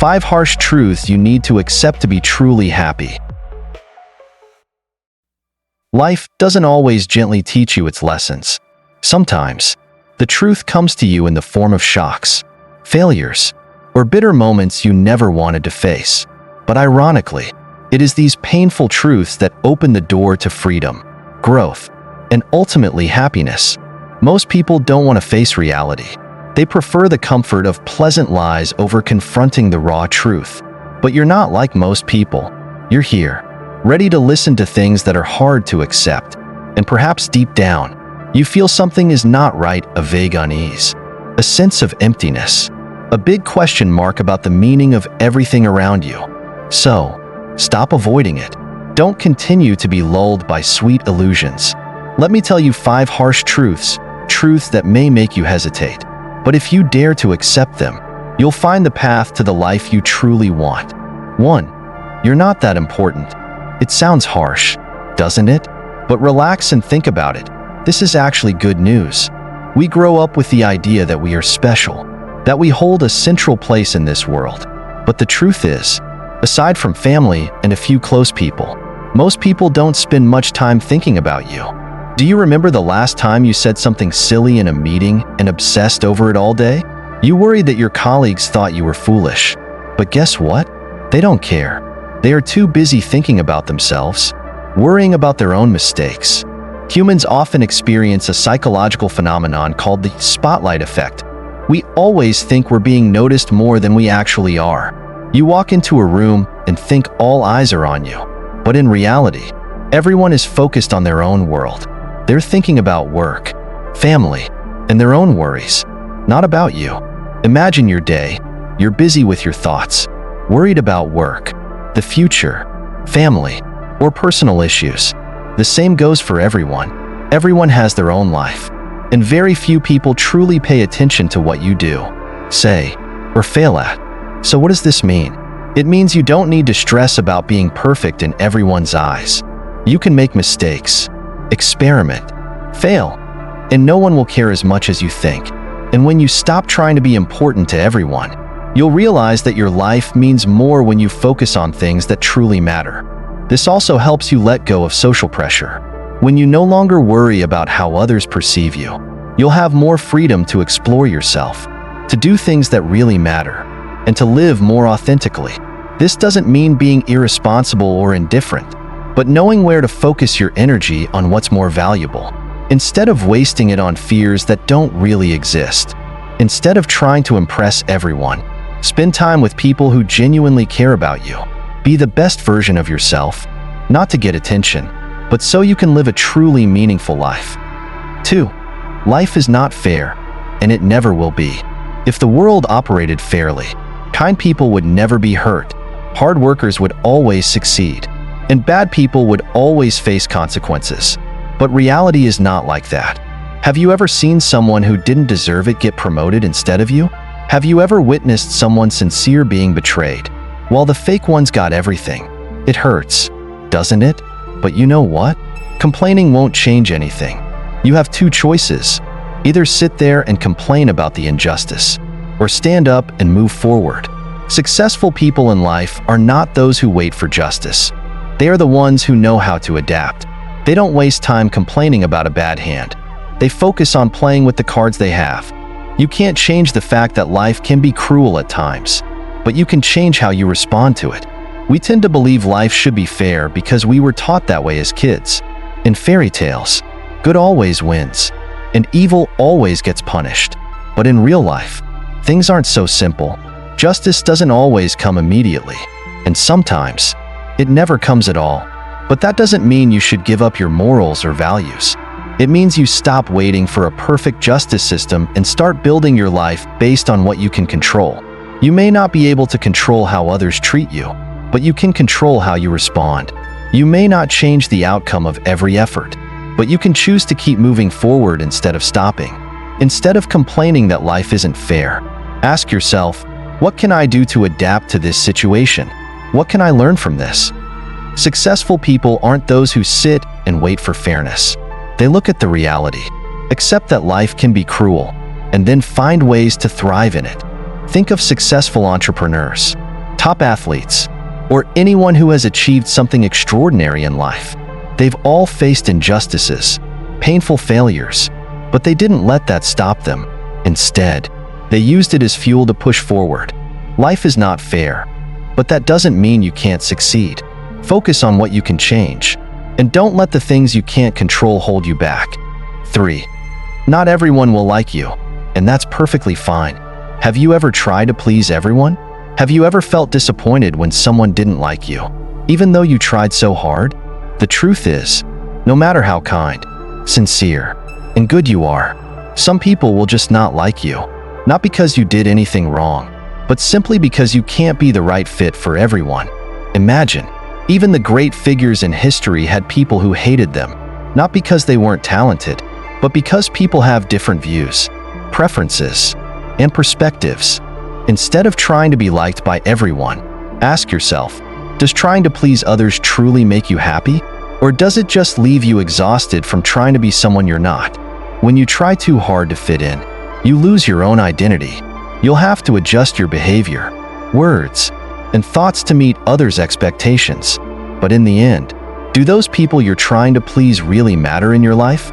5 harsh truths you need to accept to be truly happy. Life doesn't always gently teach you its lessons. Sometimes, the truth comes to you in the form of shocks, failures, or bitter moments you never wanted to face. But ironically, it is these painful truths that open the door to freedom, growth, and ultimately happiness. Most people don't want to face reality. They prefer the comfort of pleasant lies over confronting the raw truth. But you're not like most people. You're here, ready to listen to things that are hard to accept. And perhaps deep down, you feel something is not right, a vague unease, a sense of emptiness, a big question mark about the meaning of everything around you. So, stop avoiding it. Don't continue to be lulled by sweet illusions. Let me tell you 5 harsh truths that may make you hesitate. But if you dare to accept them, you'll find the path to the life you truly want. 1. You're not that important. It sounds harsh, doesn't it? But relax and think about it. This is actually good news. We grow up with the idea that we are special, that we hold a central place in this world. But the truth is, aside from family and a few close people, most people don't spend much time thinking about you. Do you remember the last time you said something silly in a meeting and obsessed over it all day? You worried that your colleagues thought you were foolish. But guess what? They don't care. They are too busy thinking about themselves, worrying about their own mistakes. Humans often experience a psychological phenomenon called the spotlight effect. We always think we're being noticed more than we actually are. You walk into a room and think all eyes are on you. But in reality, everyone is focused on their own world. They're thinking about work, family, and their own worries, not about you. Imagine your day. You're busy with your thoughts, worried about work, the future, family, or personal issues. The same goes for everyone. Everyone has their own life, and very few people truly pay attention to what you do, say, or fail at. So what does this mean? It means you don't need to stress about being perfect in everyone's eyes. You can make mistakes, experiment, fail, and no one will care as much as you think. And when you stop trying to be important to everyone, you'll realize that your life means more when you focus on things that truly matter. This also helps you let go of social pressure. When you no longer worry about how others perceive you, you'll have more freedom to explore yourself, to do things that really matter, and to live more authentically. This doesn't mean being irresponsible or indifferent, but knowing where to focus your energy on what's more valuable, instead of wasting it on fears that don't really exist. Instead of trying to impress everyone, spend time with people who genuinely care about you. Be the best version of yourself, not to get attention, but so you can live a truly meaningful life. 2. Life is not fair, and it never will be. If the world operated fairly, kind people would never be hurt, hard workers would always succeed, and bad people would always face consequences. But reality is not like that. Have you ever seen someone who didn't deserve it get promoted instead of you? Have you ever witnessed someone sincere being betrayed, while the fake ones got everything? It hurts, doesn't it? But you know what? Complaining won't change anything. You have 2 choices. Either sit there and complain about the injustice, or stand up and move forward. Successful people in life are not those who wait for justice. They are the ones who know how to adapt. They don't waste time complaining about a bad hand. They focus on playing with the cards they have. You can't change the fact that life can be cruel at times, but you can change how you respond to it. We tend to believe life should be fair because we were taught that way as kids. In fairy tales, good always wins, and evil always gets punished. But in real life, things aren't so simple. Justice doesn't always come immediately, and sometimes, it never comes at all. But that doesn't mean you should give up your morals or values. It means you stop waiting for a perfect justice system and start building your life based on what you can control. You may not be able to control how others treat you, but you can control how you respond. You may not change the outcome of every effort, but you can choose to keep moving forward instead of stopping. Instead of complaining that life isn't fair, ask yourself, what can I do to adapt to this situation? What can I learn from this? Successful people aren't those who sit and wait for fairness. They look at the reality, accept that life can be cruel, and then find ways to thrive in it. Think of successful entrepreneurs. top athletes, or anyone who has achieved something extraordinary in life. They've all faced injustices, painful failures, but they didn't let that stop them. Instead, they used it as fuel to push forward. Life is not fair, but that doesn't mean you can't succeed. Focus on what you can change, and don't let the things you can't control hold you back. 3. Not everyone will like you, and that's perfectly fine. Have you ever tried to please everyone? Have you ever felt disappointed when someone didn't like you, even though you tried so hard? The truth is, no matter how kind, sincere, and good you are, some people will just not like you, not because you did anything wrong, but simply because you can't be the right fit for everyone. Imagine, even the great figures in history had people who hated them, not because they weren't talented, but because people have different views, preferences, and perspectives. Instead of trying to be liked by everyone, ask yourself, does trying to please others truly make you happy? Or does it just leave you exhausted from trying to be someone you're not? When you try too hard to fit in, you lose your own identity. You'll have to adjust your behavior, words, and thoughts to meet others' expectations. But in the end, do those people you're trying to please really matter in your life?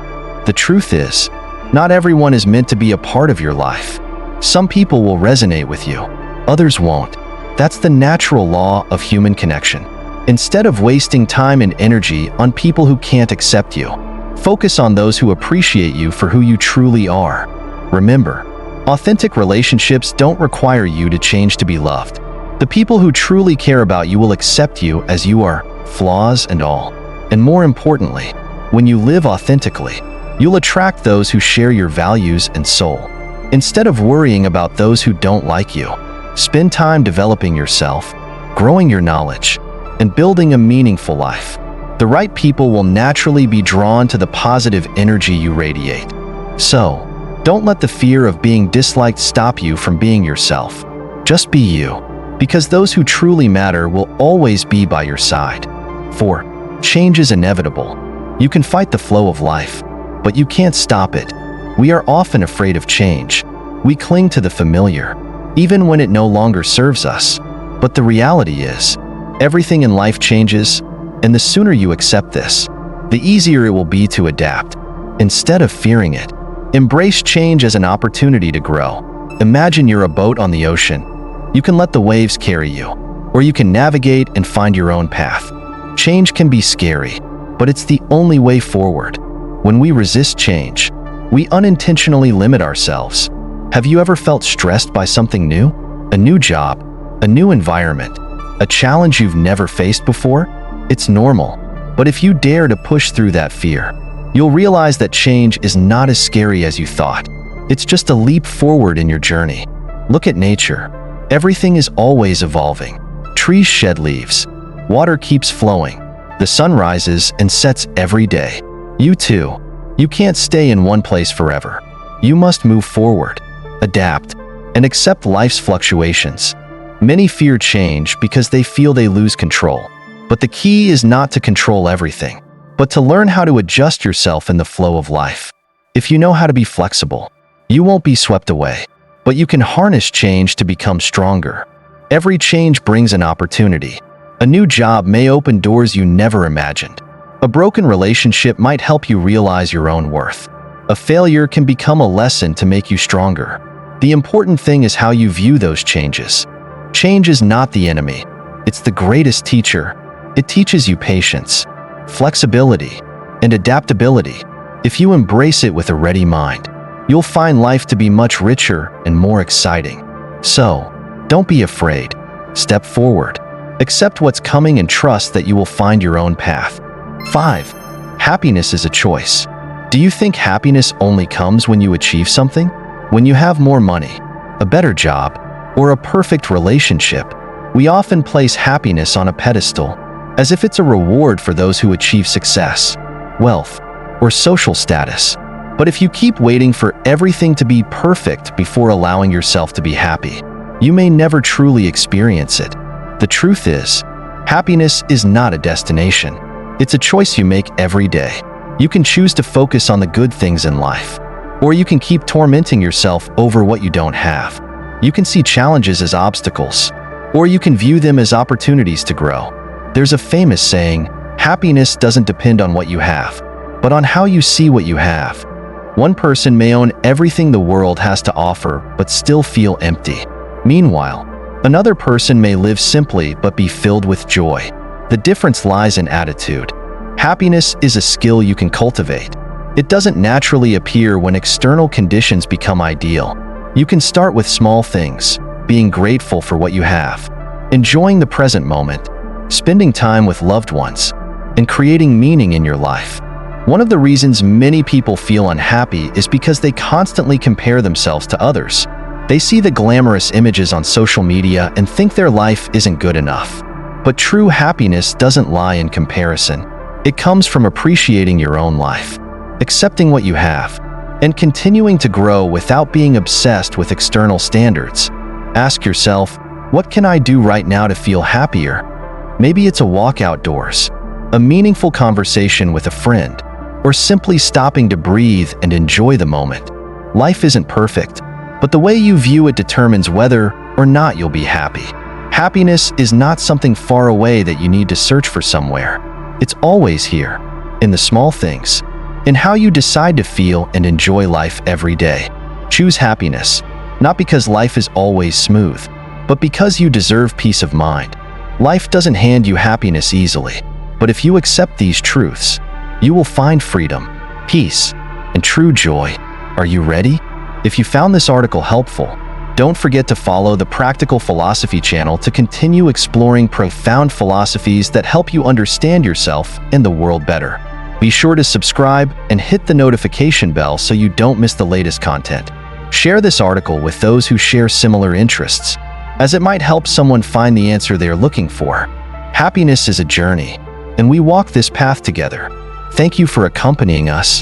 The truth is, not everyone is meant to be a part of your life. Some people will resonate with you, others won't. That's the natural law of human connection. Instead of wasting time and energy on people who can't accept you, focus on those who appreciate you for who you truly are. Remember, authentic relationships don't require you to change to be loved. The people who truly care about you will accept you as you are, flaws and all. And more importantly, when you live authentically, you'll attract those who share your values and soul. Instead of worrying about those who don't like you, spend time developing yourself, growing your knowledge, and building a meaningful life. The right people will naturally be drawn to the positive energy you radiate. So, don't let the fear of being disliked stop you from being yourself. Just be you, because those who truly matter will always be by your side. 4. Change is inevitable. You can fight the flow of life, but you can't stop it. We are often afraid of change. We cling to the familiar, even when it no longer serves us. But the reality is, everything in life changes, and the sooner you accept this, the easier it will be to adapt. Instead of fearing it, embrace change as an opportunity to grow. Imagine you're a boat on the ocean. You can let the waves carry you, or you can navigate and find your own path. Change can be scary, but it's the only way forward. When we resist change, we unintentionally limit ourselves. Have you ever felt stressed by something new? A new job, a new environment, a challenge you've never faced before? It's normal, but if you dare to push through that fear, you'll realize that change is not as scary as you thought. It's just a leap forward in your journey. Look at nature. Everything is always evolving. Trees shed leaves. Water keeps flowing. The sun rises and sets every day. You too. You can't stay in one place forever. You must move forward, adapt, and accept life's fluctuations. Many fear change because they feel they lose control. But the key is not to control everything, but to learn how to adjust yourself in the flow of life. If you know how to be flexible, you won't be swept away, but you can harness change to become stronger. Every change brings an opportunity. A new job may open doors you never imagined. A broken relationship might help you realize your own worth. A failure can become a lesson to make you stronger. The important thing is how you view those changes. Change is not the enemy. It's the greatest teacher. It teaches you patience, flexibility, and adaptability. If you embrace it with a ready mind, you'll find life to be much richer and more exciting. So, don't be afraid. Step forward. Accept what's coming and trust that you will find your own path. 5. Happiness is a choice. Do you think happiness only comes when you achieve something? When you have more money, a better job, or a perfect relationship? We often place happiness on a pedestal, as if it's a reward for those who achieve success, wealth, or social status. But if you keep waiting for everything to be perfect before allowing yourself to be happy, you may never truly experience it. The truth is, happiness is not a destination. It's a choice you make every day. You can choose to focus on the good things in life, or you can keep tormenting yourself over what you don't have. You can see challenges as obstacles, or you can view them as opportunities to grow. There's a famous saying, happiness doesn't depend on what you have, but on how you see what you have. One person may own everything the world has to offer, but still feel empty. Meanwhile, another person may live simply but be filled with joy. The difference lies in attitude. Happiness is a skill you can cultivate. It doesn't naturally appear when external conditions become ideal. You can start with small things, being grateful for what you have, enjoying the present moment, spending time with loved ones, and creating meaning in your life. One of the reasons many people feel unhappy is because they constantly compare themselves to others. They see the glamorous images on social media and think their life isn't good enough. But true happiness doesn't lie in comparison. It comes from appreciating your own life, accepting what you have, and continuing to grow without being obsessed with external standards. Ask yourself, what can I do right now to feel happier? Maybe it's a walk outdoors, a meaningful conversation with a friend, or simply stopping to breathe and enjoy the moment. Life isn't perfect, but the way you view it determines whether or not you'll be happy. Happiness is not something far away that you need to search for somewhere. It's always here, in the small things, in how you decide to feel and enjoy life every day. Choose happiness, not because life is always smooth, but because you deserve peace of mind. Life doesn't hand you happiness easily, but if you accept these truths, you will find freedom, peace, and true joy. Are you ready? If you found this article helpful, don't forget to follow the Practical Philosophy channel to continue exploring profound philosophies that help you understand yourself and the world better. Be sure to subscribe and hit the notification bell so you don't miss the latest content. Share this article with those who share similar interests, as it might help someone find the answer they are looking for. Happiness is a journey, and we walk this path together. Thank you for accompanying us,